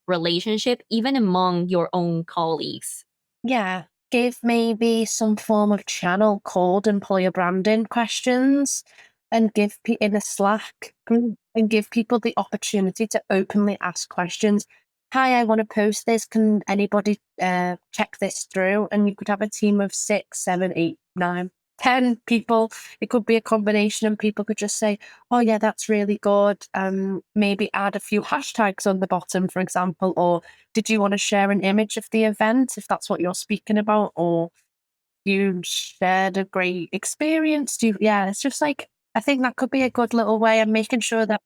relationship even among your own colleagues? Yeah, give maybe some form of channel called employer branding questions, and in a Slack group, and give people the opportunity to openly ask questions. Hi, I want to post this. Can anybody check this through? And you could have a team of 6, 7, 8, 9, 10 people. It could be a combination, and people could just say, oh yeah, that's really good. Maybe add a few hashtags on the bottom, for example, or did you want to share an image of the event if that's what you're speaking about, or you shared a great experience? Yeah, it's just like, I think that could be a good little way of making sure that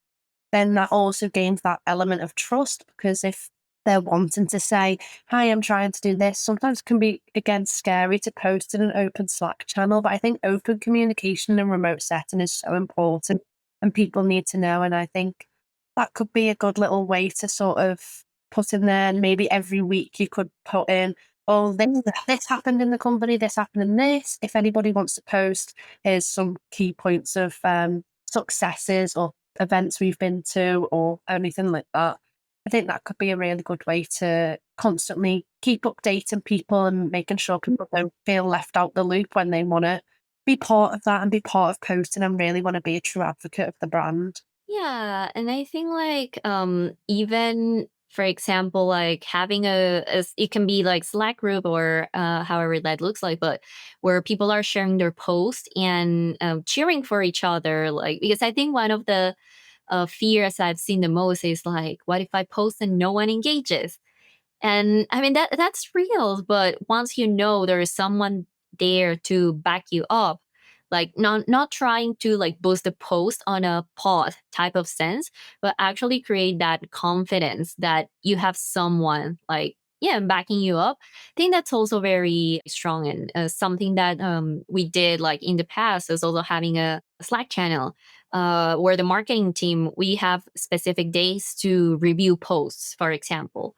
then that also gains that element of trust, because if they're wanting to say, hi, I'm trying to do this, sometimes it can be, again, scary to post in an open Slack channel. But I think open communication in a remote setting is so important, and people need to know. And I think that could be a good little way to sort of put in there. And maybe every week you could put in, oh, this happened in the company, this happened in this. If anybody wants to post, here's some key points of successes or events we've been to, or anything like that. I think that could be a really good way to constantly keep updating people and making sure people don't feel left out the loop when they want to be part of that and be part of posting and really want to be a true advocate of the brand. Yeah, and I think like even for example, like having it can be like Slack group or however that looks like, but where people are sharing their post and cheering for each other, like because I think one of the fears I've seen the most is like, what if I post and no one engages? And I mean that's real, but once you know there is someone there to back you up, like not trying to like boost a post on a pod type of sense, but actually create that confidence that you have someone like yeah backing you up. I think that's also very strong, and something that we did like in the past is also having a Slack channel where the marketing team we have specific days to review posts, for example,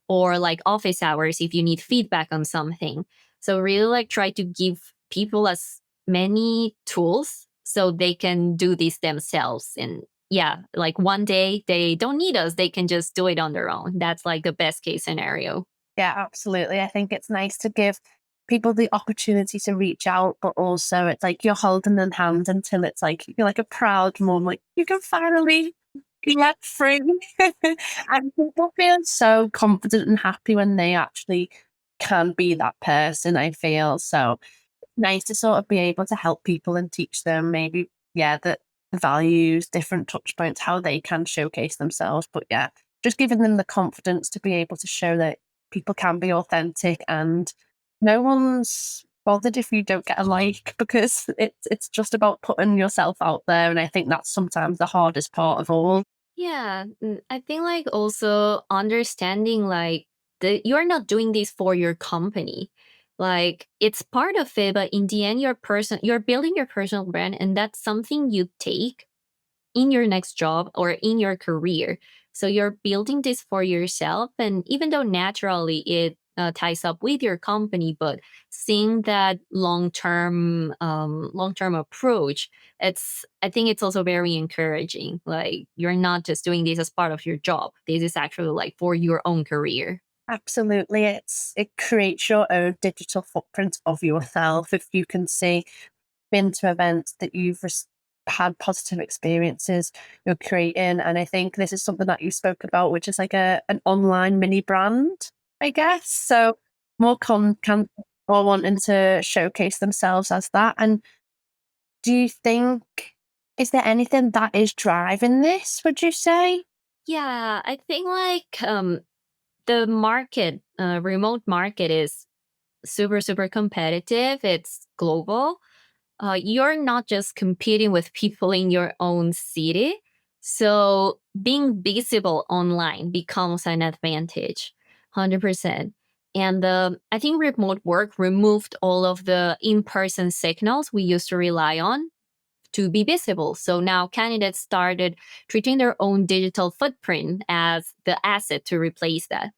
or like office hours if you need feedback on something. So really like try to give people as many tools so they can do this themselves. And yeah, like one day they don't need us, they can just do it on their own. That's like the best case scenario. Yeah, absolutely. I think it's nice to give people the opportunity to reach out, but also it's like you're holding in hand until it's like you're like a proud mom, like you can finally Let free. And people feel so confident and happy when they actually can be that person, I feel. So nice to sort of be able to help people and teach them maybe, yeah, the values, different touch points, how they can showcase themselves. But yeah, just giving them the confidence to be able to show that people can be authentic and no one's bothered if you don't get a like because it's just about putting yourself out there. And I think that's sometimes the hardest part of all. Yeah, I think like also understanding like you're not doing this for your company. Like it's part of it, but in the end, you're building your personal brand, and that's something you take in your next job or in your career. So you're building this for yourself. And even though naturally it ties up with your company, but seeing that long term approach, I think it's also very encouraging. Like you're not just doing this as part of your job. This is actually like for your own career. Absolutely. It creates your own digital footprint of yourself. If you can see, been to events that you've had positive experiences, you're creating. And I think this is something that you spoke about, which is like an online mini brand, I guess. So more content or wanting to showcase themselves as that. And do you think, is there anything that is driving this, would you say? Yeah, I think like the market, remote market is super competitive. It's global. You're not just competing with people in your own city. So being visible online becomes an advantage, 100%. And I think remote work removed all of the in person signals we used to rely on to be visible. So now candidates started treating their own digital footprint as the asset to replace that.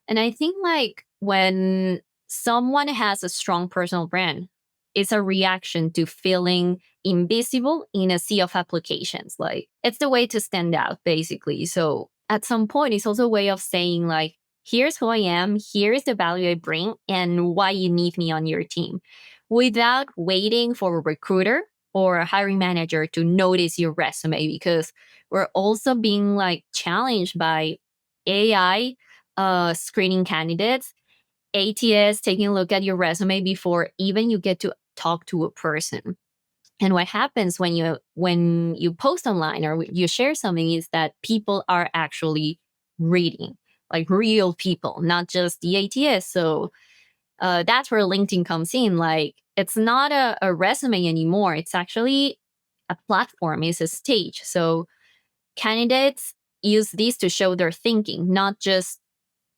And I think like when someone has a strong personal brand, it's a reaction to feeling invisible in a sea of applications. Like it's the way to stand out, basically. So at some point, it's also a way of saying like, here's who I am, here's the value I bring, and why you need me on your team, without waiting for a recruiter or a hiring manager to notice your resume, because we're also being like challenged by AI screening candidates, ATS taking a look at your resume before even you get to talk to a person. And what happens when you post online or you share something is that people are actually reading, like real people, not just the ATS. So that's where LinkedIn comes in. Like it's not a resume anymore. It's actually a platform. It's a stage. So candidates use these to show their thinking, not just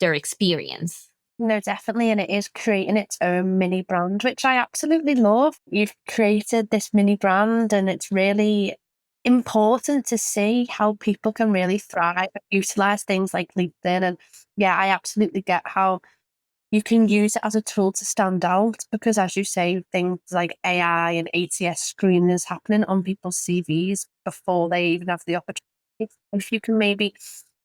their experience. No, definitely. And it is creating its own mini brand, which I absolutely love. You've created this mini brand, and it's really important to see how people can really thrive, utilize things like LinkedIn. And yeah, I absolutely get how you can use it as a tool to stand out because, as you say, things like AI and ATS screening is happening on people's CVs before they even have the opportunity. If you can maybe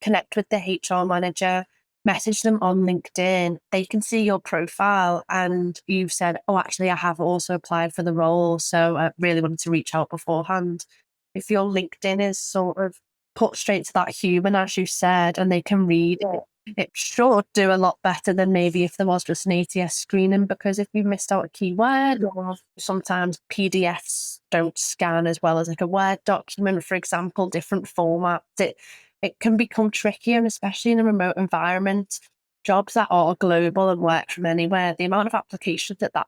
connect with the HR manager, message them on LinkedIn, they can see your profile and you've said, oh, actually, I have also applied for the role. So I really wanted to reach out beforehand. If your LinkedIn is sort of put straight to that human, as you said, and they can read it, it should do a lot better than maybe if there was just an ATS screening, because if you missed out a keyword or sometimes PDFs don't scan as well as like a Word document, for example, different formats, it can become trickier, and especially in a remote environment, jobs that are global and work from anywhere, the amount of applications that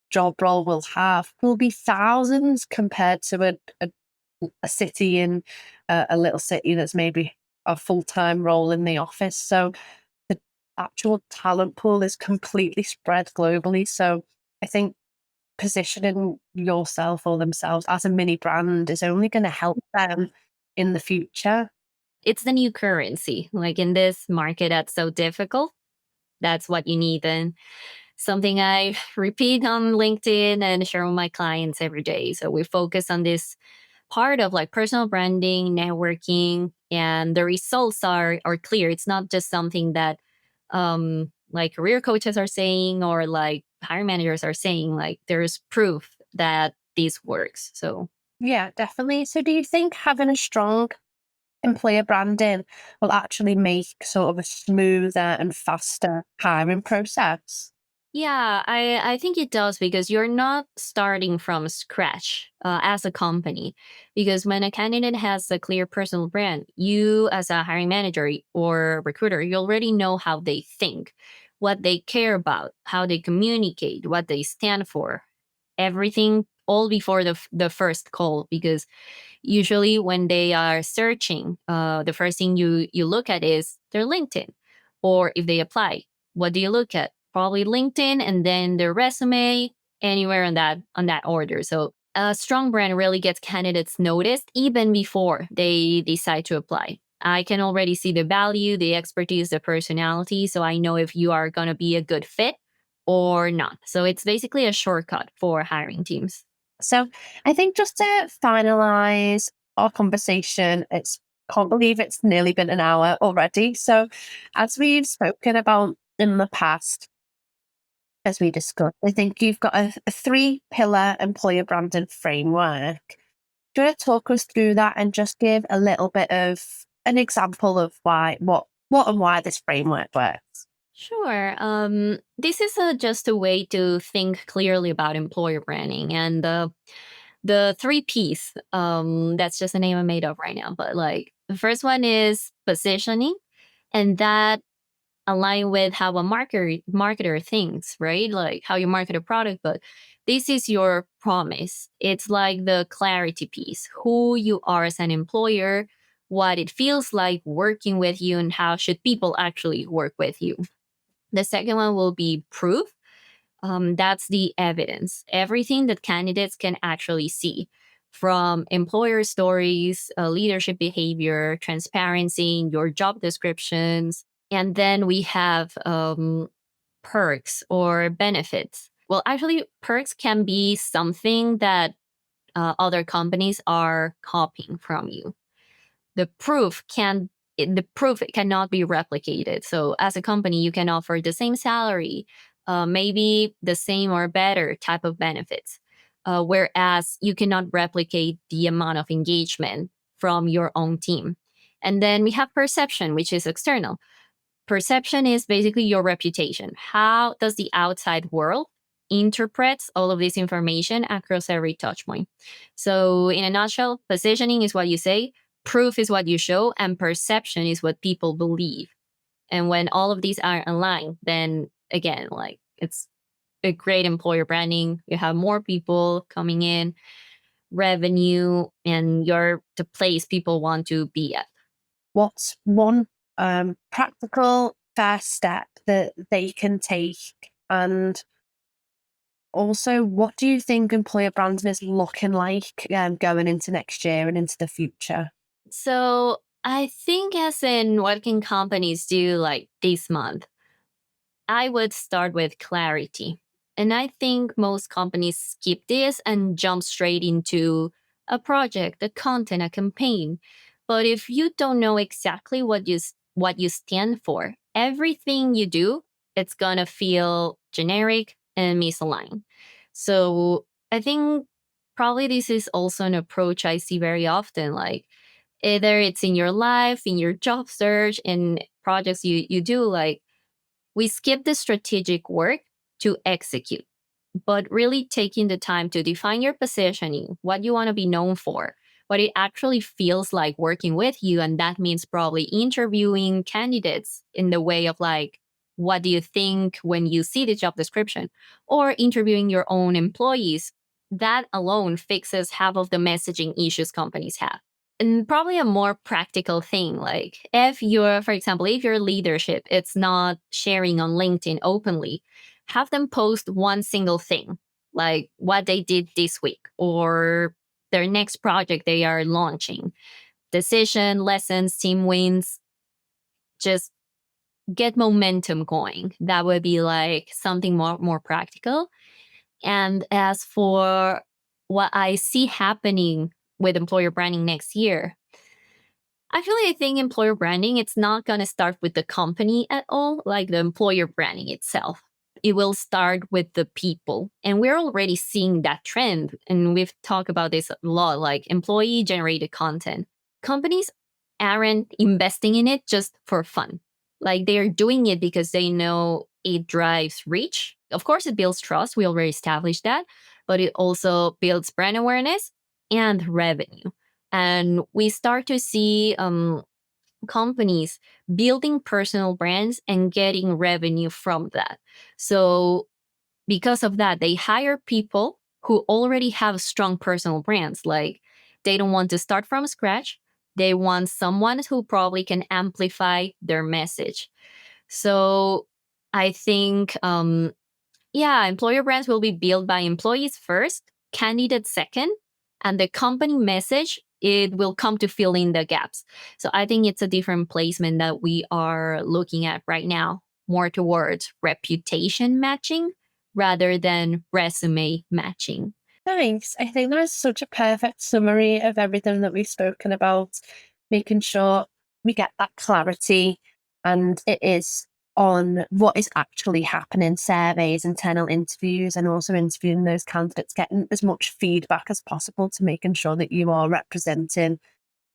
job role will have will be thousands compared to a city in a little city that's maybe a full-time role in the office. So the actual talent pool is completely spread globally. So I think positioning yourself or themselves as a mini brand is only going to help them in the future. It's the new currency. Like in this market that's so difficult, that's what you need. And something I repeat on LinkedIn and share with my clients every day. So we focus on this part of like personal branding, networking, and the results are clear. It's not just something that like career coaches are saying or like hiring managers are saying. Like there's proof that this works. So Yeah, definitely. So do you think having a strong employer branding will actually make sort of a smoother and faster hiring process? Yeah, I think it does because you're not starting from scratch as a company. Because when a candidate has a clear personal brand, you as a hiring manager or recruiter, you already know how they think, what they care about, how they communicate, what they stand for, everything all before the first call. Because usually when they are searching, the first thing you look at is their LinkedIn, or if they apply, what do you look at? Probably LinkedIn, and then their resume, anywhere on that order. So a strong brand really gets candidates noticed even before they decide to apply. I can already see the value, the expertise, the personality, so I know if you are going to be a good fit or not. So it's basically a shortcut for hiring teams. So I think just to finalize our conversation, it's can't believe it's nearly been an hour already. So as we've spoken about in the past, as we discussed, I think you've got a three-pillar employer branding framework. Do you want to talk us through that and just give a little bit of an example of what and why this framework works? Sure. This is just a way to think clearly about employer branding, and the three P's. That's just a name I made up right now, but like the first one is positioning, and that align with how a marketer thinks, right? Like how you market a product, but this is your promise. It's like the clarity piece, who you are as an employer, what it feels like working with you, and how should people actually work with you. The second one will be proof. That's the evidence, everything that candidates can actually see from employer stories, leadership behavior, transparency in your job descriptions. And then we have perks or benefits. Well, actually, perks can be something that other companies are copying from you. The proof cannot be replicated. So as a company, you can offer the same salary, maybe the same or better type of benefits, whereas you cannot replicate the amount of engagement from your own team. And then we have perception, which is external. Perception is basically your reputation. How does the outside world interprets all of this information across every touch point? So, in a nutshell, positioning is what you say, proof is what you show, and perception is what people believe. And when all of these are aligned, then again, like it's a great employer branding. You have more people coming in, revenue, and you're the place people want to be at. What's one practical first step that they can take? And also, what do you think employer branding is looking like going into next year and into the future? So I think, as in what can companies do like this month, I would start with clarity. And I think most companies skip this and jump straight into a project, a content, a campaign. But if you don't know exactly what you stand for, everything you do, it's gonna feel generic and misaligned. So I think probably this is also an approach I see very often. Like either it's in your life, in your job search, in projects you do, like we skip the strategic work to execute, but really taking the time to define your positioning, what you want to be known for, what it actually feels like working with you. And that means probably interviewing candidates in the way of like, what do you think when you see the job description, or interviewing your own employees. That alone fixes half of the messaging issues companies have. And probably a more practical thing, like if you're, for example, if your leadership it's not sharing on LinkedIn openly, have them post one single thing, like what they did this week or their next project they are launching, decision lessons, team wins. Just get momentum going. That would be like something more practical. And as for what I see happening with employer branding next year, actually, I think employer branding, it's not going to start with the company at all, like the employer branding itself. It will start with the people. And we're already seeing that trend. And we've talked about this a lot, like employee generated content. Companies aren't investing in it just for fun. Like they are doing it because they know it drives reach. Of course, it builds trust. We already established that, but it also builds brand awareness and revenue. And we start to see companies building personal brands and getting revenue from that. So because of that, they hire people who already have strong personal brands. Like they don't want to start from scratch. They want someone who probably can amplify their message. So I think, employer brands will be built by employees first, candidates second, and the company message, it will come to fill in the gaps. So I think it's a different placement that we are looking at right now, more towards reputation matching rather than resume matching. Thanks. I think that is such a perfect summary of everything that we've spoken about, making sure we get that clarity and it is on what is actually happening, surveys, internal interviews, and also interviewing those candidates, getting as much feedback as possible to making sure that you are representing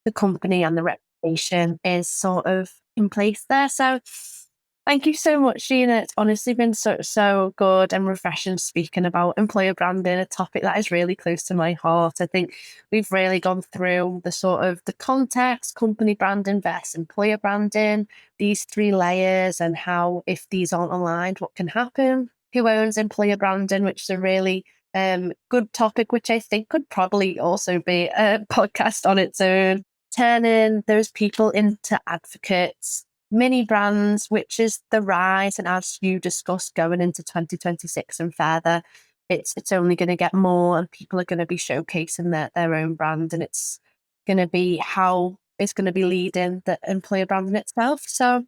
the company and the reputation is sort of in place there. So thank you so much, Gina. It's honestly been so good and refreshing speaking about employer branding, a topic that is really close to my heart. I think we've really gone through the sort of the context, company branding versus employer branding, these three layers, and how if these aren't aligned, what can happen. Who owns employer branding, which is a really good topic, which I think could probably also be a podcast on its own. Turning those people into advocates, mini brands, which is the rise. And as you discussed, going into 2026 and further, it's only going to get more and people are going to be showcasing their own brand. And it's going to be how it's going to be leading the employer branding itself. So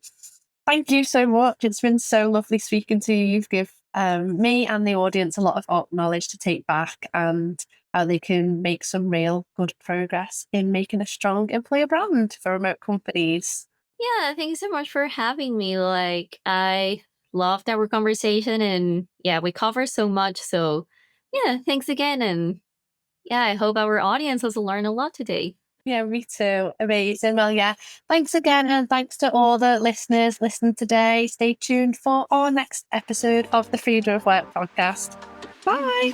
thank you so much. It's been so lovely speaking to you. You've given me and the audience a lot of knowledge to take back and how they can make some real good progress in making a strong employer brand for remote companies. Yeah, thank you so much for having me. Like, I loved our conversation, and yeah, we covered so much. So, yeah, thanks again. And yeah, I hope our audience has learned a lot today. Yeah, me too. Amazing. Well, yeah, thanks again. And thanks to all the listeners listening today. Stay tuned for our next episode of the Freedom of Work podcast. Bye.